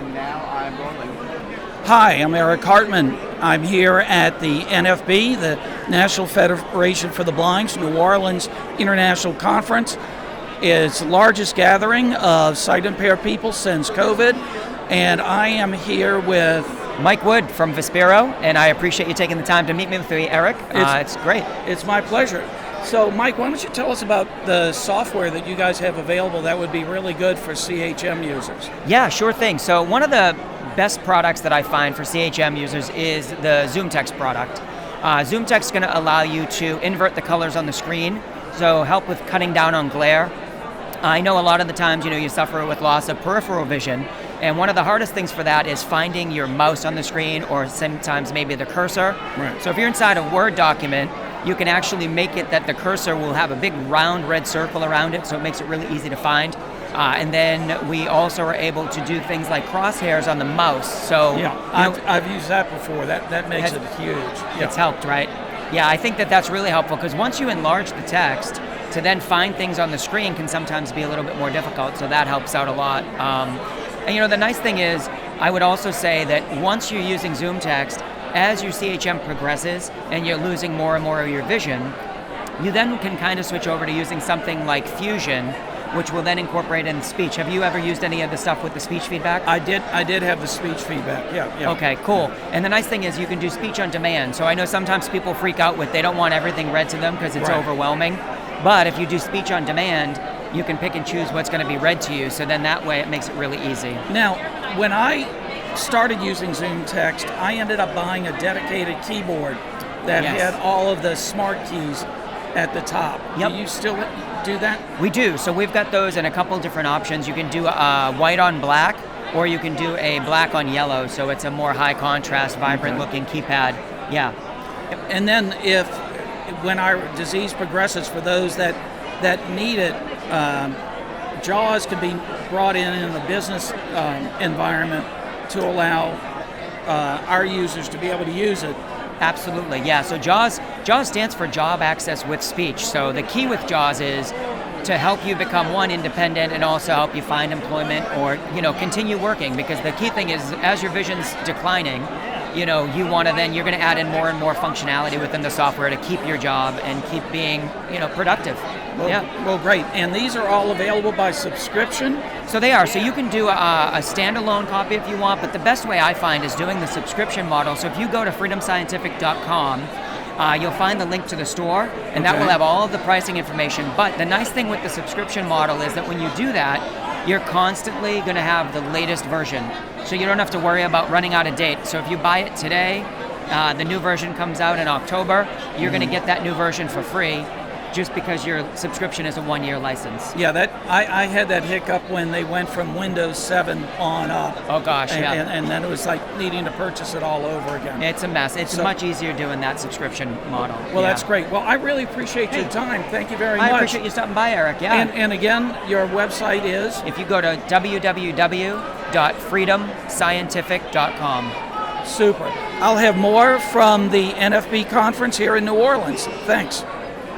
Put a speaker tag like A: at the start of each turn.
A: And now I'm rolling.
B: Hi, I'm Eric Hartman. I'm here at the NFB, the National Federation for the Blind's New Orleans International Conference. It's the largest gathering of sight-impaired people since COVID, and I am here with
C: Mike Wood from Vispero, and I appreciate you taking the time to meet me with me, Eric. It's great.
B: It's my pleasure. So, Mike, why don't you tell us about the software that you guys have available that would be really good for CHM users?
C: Yeah, sure thing. So one of the best products that I find for CHM users is the ZoomText product. ZoomText is going to allow you to invert the colors on the screen, so help with cutting down on glare. I know a lot of the times, you suffer with loss of peripheral vision, and one of the hardest things for that is finding your mouse on the screen, or sometimes maybe the cursor.
B: Right.
C: So if you're inside a Word document, you can actually make it that the cursor will have a big round red circle around it, so it makes it really easy to find. And then we also are able to do things like crosshairs on the mouse. So
B: yeah, I've used that before. That makes it huge. Yeah.
C: It's helped, right? Yeah, I think that's really helpful, because once you enlarge the text, to then find things on the screen can sometimes be a little bit more difficult, so that helps out a lot. And the nice thing is, I would also say that once you're using ZoomText, as your CHM progresses and you're losing more and more of your vision, you then can kind of switch over to using something like Fusion, which will then incorporate in speech. Have you ever used any of the stuff with the speech feedback?
B: I did have the speech feedback, yeah.
C: Okay, cool. And the nice thing is you can do speech on demand. So I know sometimes people freak out with they don't want everything read to them because it's overwhelming. But if you do speech on demand, you can pick and choose what's going to be read to you. So then that way it makes it really easy.
B: Now, when I started using ZoomText, I ended up buying a dedicated keyboard that had all of the smart keys at the top.
C: Yep.
B: Do you still do that?
C: We do. So we've got those in a couple different options. You can do a white on black, or you can do a black on yellow. So it's a more high contrast, vibrant looking keypad. Yeah.
B: And then when our disease progresses, for those that need it, JAWS can be brought in a business environment to allow our users to be able to use it.
C: Absolutely, yeah. So JAWS stands for Job Access with Speech. So the key with JAWS is to help you become, one, independent, and also help you find employment or continue working. Because the key thing is, as your vision's declining, you're going to add in more and more functionality within the software to keep your job and keep being productive.
B: Well, great. And these are all available by subscription?
C: So they are. So you can do a standalone copy if you want, but the best way I find is doing the subscription model. So if you go to freedomscientific.com, you'll find the link to the store, and that will have all of the pricing information. But the nice thing with the subscription model is that when you do that, you're constantly going to have the latest version. So you don't have to worry about running out of date. So if you buy it today, the new version comes out in October, you're going to get that new version for free, just because your subscription is a 1-year license.
B: Yeah, I had that hiccup when they went from Windows 7 on up.
C: Oh gosh,
B: and then it was like needing to purchase it all over again.
C: It's a mess. It's much easier doing that subscription model.
B: Well, that's great. Well, I really appreciate your time. Thank you very much.
C: I appreciate you stopping by, Eric. Yeah.
B: And again, your website is?
C: If you go to www.freedomscientific.com.
B: Super. I'll have more from the NFB conference here in New Orleans. Thanks.